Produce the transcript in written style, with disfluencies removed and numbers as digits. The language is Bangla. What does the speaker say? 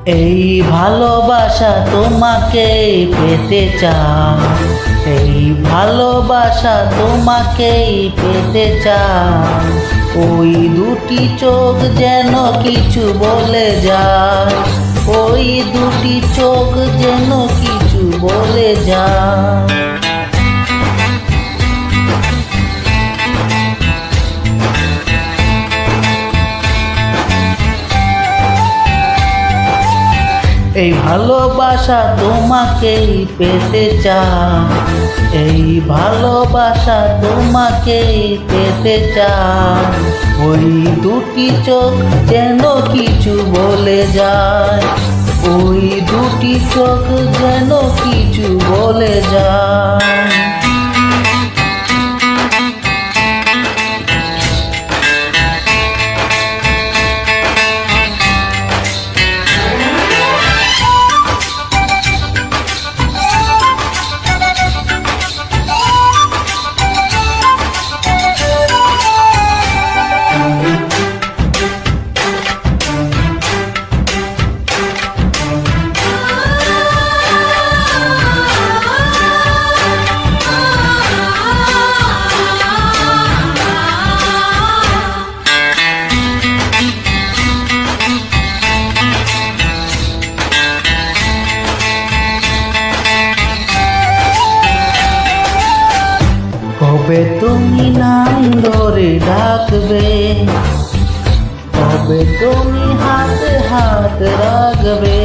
এই ভালোবাসা তোমাকে পেতে চাই, এই ভালোবাসা তোমাকেই পেতে চাই। ওই দুটি চোখ যেন কিছু বলে যায়, ওই দুটি চোখ যেন কিছু বলে যায়। এই ভালোবাসা তোমাকেই পেতে চাই, এই ভালোবাসা তোমাকেই পেতে চাই। ওই দুটি চোখ যেন কিছু বলে যায়, ওই দুটি চোখ যেন কিছু বলে যায়। কবে তুমি নাম ধরে ডাকবে, কবে তুমি হাতে হাত রাখবে।